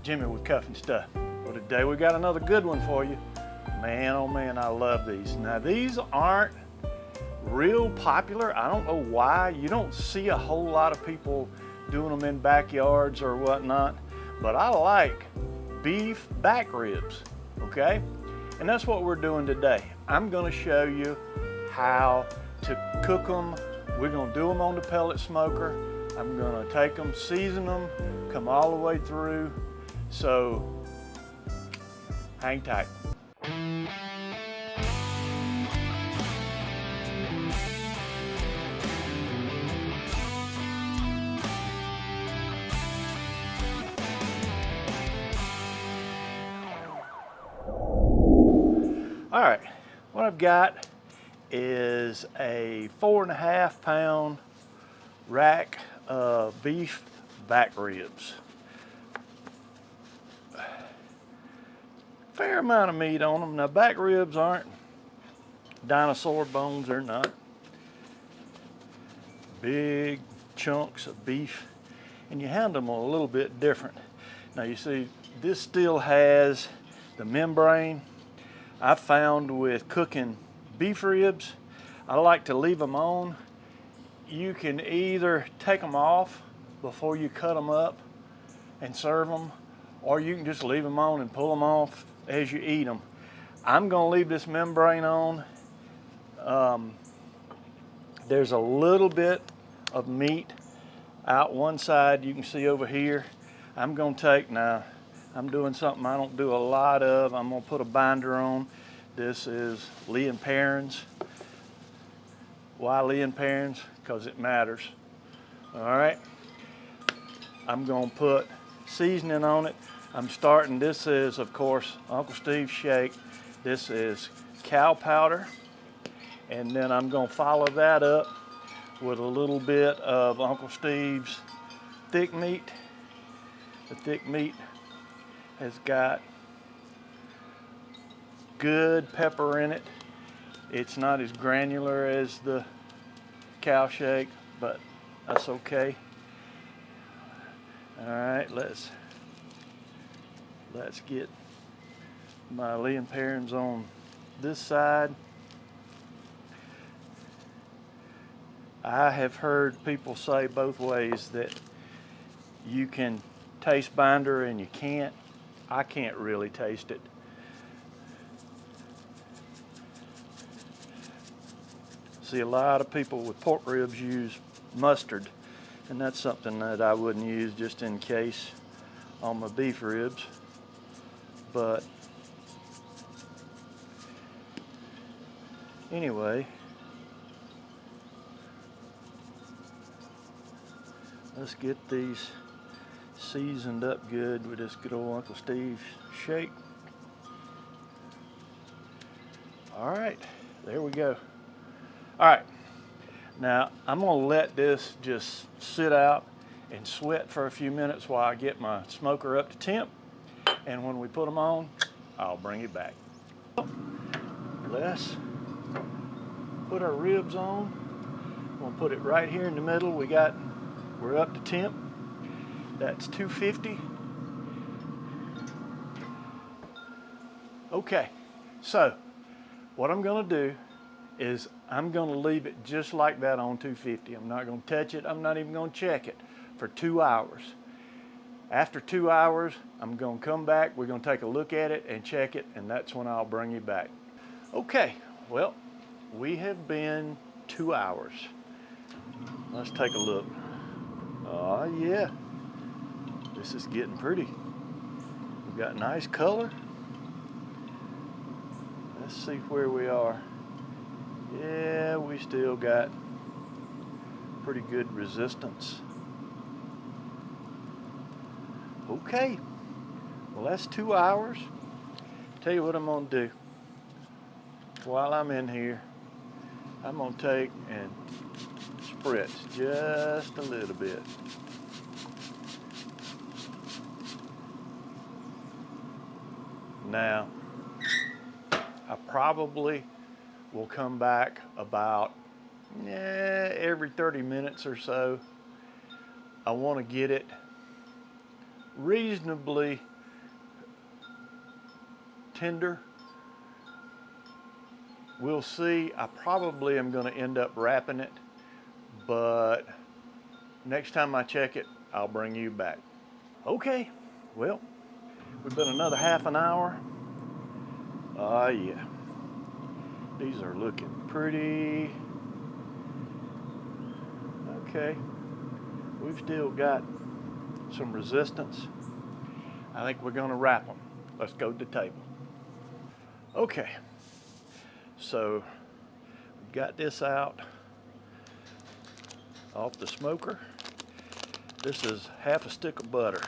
Jimmy with Cuffing Stuff. Well, today we got another good one for you. Man, oh man, I love these. Now these aren't real popular. I don't know why. You don't see a whole lot of people doing them in backyards or whatnot, but I like beef back ribs, okay? And that's what we're doing today. I'm gonna show you how to cook them. We're gonna do them on the pellet smoker. I'm gonna take them, season them, come all the way through. So hang tight. All right, what I've got is a 4.5 pound rack of beef back ribs. Fair amount of meat on them. Now back ribs aren't dinosaur bones, they're not. Big chunks of beef, and you handle them a little bit different. Now you see, this still has the membrane. I found with cooking beef ribs, I like to leave them on. You can either take them off before you cut them up and serve them, or you can just leave them on and pull them off as you eat them. I'm gonna leave this membrane on. There's a little bit of meat out one side, you can see over here. I'm gonna take, now I'm doing something I don't do a lot of. I'm gonna put a binder on. This is Lee & Perrins. Why Lee & Perrins? Because it matters. All right. I'm gonna put seasoning on it. I'm starting, this is of course Uncle Steve's shake. This is cow powder. And then I'm gonna follow that up with a little bit of Uncle Steve's thick meat. The thick meat has got good pepper in it. It's not as granular as the cow shake, but that's okay. All right, let's get my Lee & Perrins on this side. I have heard people say both ways that you can taste binder and you can't. I can't really taste it. See, a lot of people with pork ribs use mustard, and that's something that I wouldn't use just in case on my beef ribs. But anyway, let's get these seasoned up good with this good old Uncle Steve shake. All right, there we go. All right, now I'm gonna let this just sit out and sweat for a few minutes while I get my smoker up to temp. And when we put them on, I'll bring it back. Let's put our ribs on. I'm gonna put it right here in the middle. We're up to temp. That's 250. Okay, so what I'm gonna do is I'm gonna leave it just like that on 250. I'm not gonna touch it. I'm not even gonna check it for 2 hours. After 2 hours, I'm gonna come back. We're gonna take a look at it and check it, and that's when I'll bring you back. Okay, well, we have been 2 hours. Let's take a look. Oh yeah, this is getting pretty. We've got nice color. Let's see where we are. Yeah, we still got pretty good resistance. Okay, well that's 2 hours. Tell you what I'm gonna do. While I'm in here, I'm gonna take and spritz just a little bit. Now, I probably will come back about every 30 minutes or so. I want to get it reasonably tender. We'll see. I probably am going to end up wrapping it, but next time I check it, I'll bring you back. Okay, well, we've been another half an hour. Yeah, these are looking pretty. Okay, we've still got some resistance. I think we're gonna wrap them. Let's go to the table. Okay, so we've got this out off the smoker. This is half a stick of butter.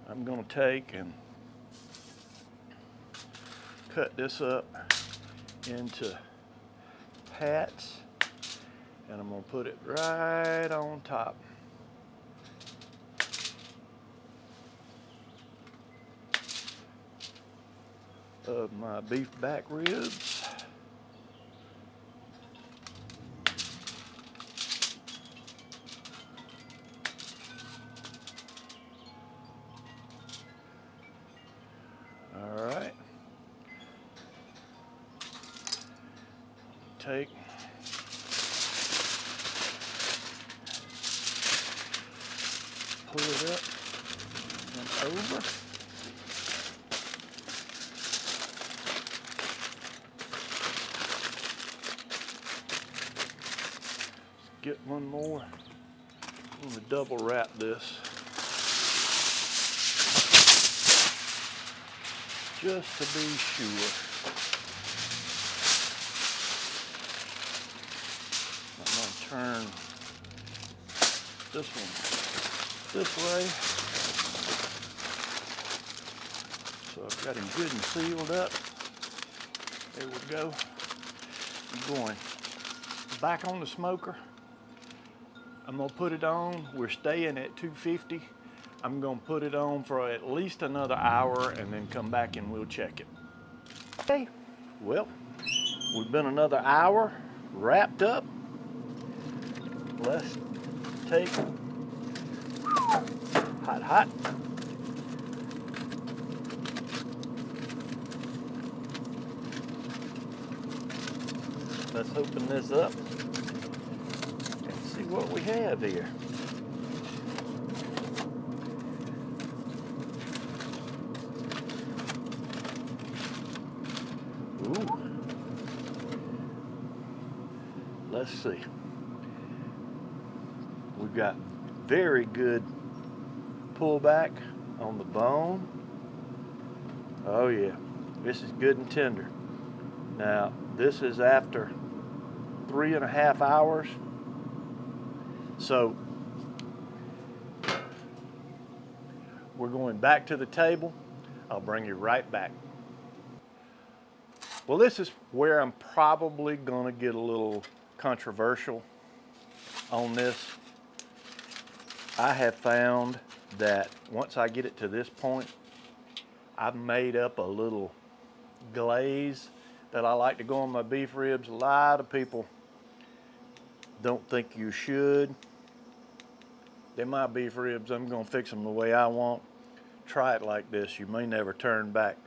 I'm gonna take and cut this up into pats, and I'm gonna put it right on top. Of my beef back ribs. All right. Take pull it up and over. Get one more. I'm gonna double wrap this just to be sure. I'm gonna turn this one this way. So I've got him good and sealed up. There we go. I'm going back on the smoker. I'm gonna put it on. We're staying at 250. I'm gonna put it on for at least another hour and then come back and we'll check it. Okay, well, we've been another hour wrapped up. Let's take hot. Let's open this up and see what we have here. Ooh. Let's see. We've got very good pullback on the bone. Oh yeah, this is good and tender. Now, this is after 3.5 hours. So we're going back to the table. I'll bring you right back. Well, this is where I'm probably gonna get a little controversial on this. I have found that once I get it to this point, I've made up a little glaze that I like to go on my beef ribs. A lot of people don't think you should. They're my beef ribs. I'm gonna fix them the way I want. Try it like this. You may never turn back.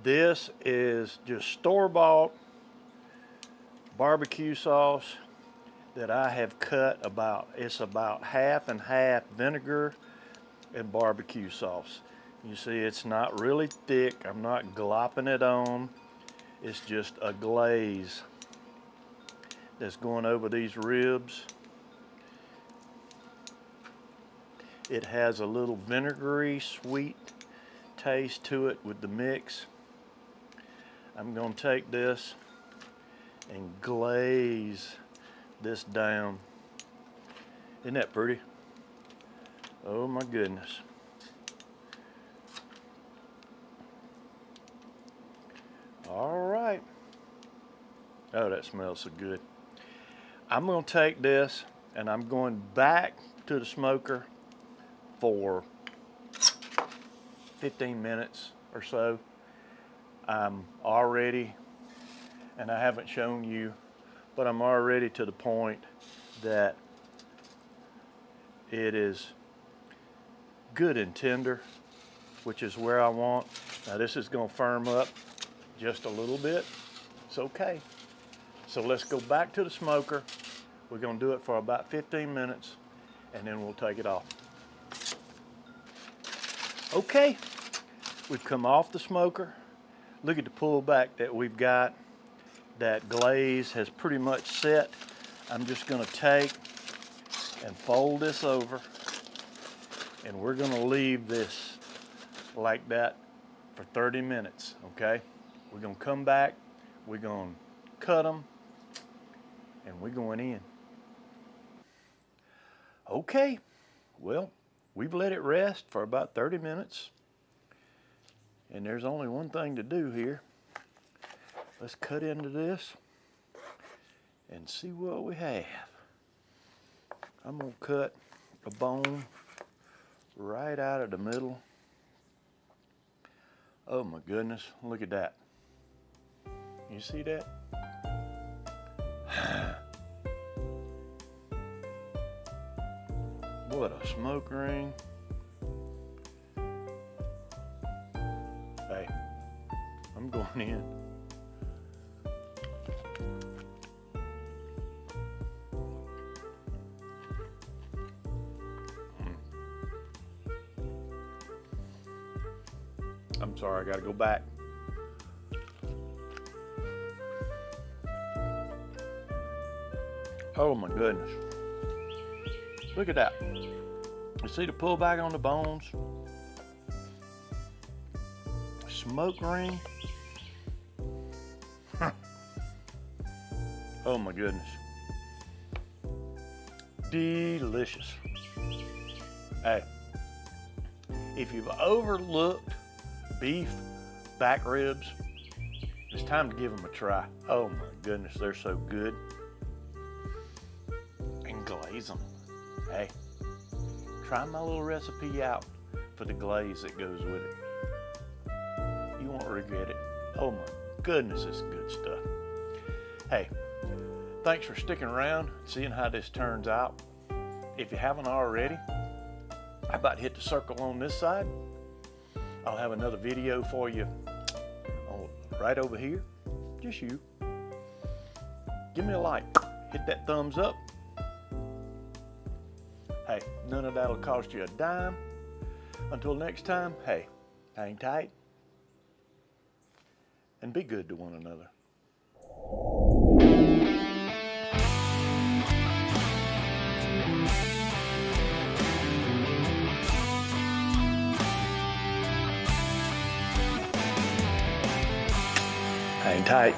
This is just store-bought barbecue sauce that I have cut about, it's about half and half vinegar and barbecue sauce. You see, it's not really thick. I'm not glopping it on. It's just a glaze that's going over these ribs. It has a little vinegary, sweet taste to it with the mix. I'm gonna take this and glaze this down. Isn't that pretty? Oh my goodness. All right. Oh, that smells so good. I'm gonna take this and I'm going back to the smoker for 15 minutes or so. I'm already, and I haven't shown you, but I'm already to the point that it is good and tender, which is where I want. Now this is gonna firm up just a little bit, it's okay. So let's go back to the smoker. We're gonna do it for about 15 minutes and then we'll take it off. Okay, we've come off the smoker. Look at the pullback that we've got. That glaze has pretty much set. I'm just gonna take and fold this over, and we're gonna leave this like that for 30 minutes, okay? We're gonna come back, we're gonna cut them, and we're going in. Okay, well, we've let it rest for about 30 minutes, and there's only one thing to do here. Let's cut into this and see what we have. I'm gonna cut a bone right out of the middle. Oh my goodness, look at that. You see that? What a smoke ring. Hey, I'm going in. I'm sorry, I gotta go back. Oh my goodness. Look at that. You see the pullback on the bones? Smoke ring. Oh my goodness. Delicious. Hey, if you've overlooked beef back ribs, it's time to give them a try. Oh my goodness, they're so good. And glaze them. Hey, try my little recipe out for the glaze that goes with it. You won't regret it. Oh my goodness, it's good stuff. Hey, thanks for sticking around and seeing how this turns out. If you haven't already, how about hit the circle on this side? I'll have another video for you right over here. Just you. Give me a like. Hit that thumbs up. Hey, none of that'll cost you a dime. Until next time, hey, hang tight and be good to one another. Hang tight.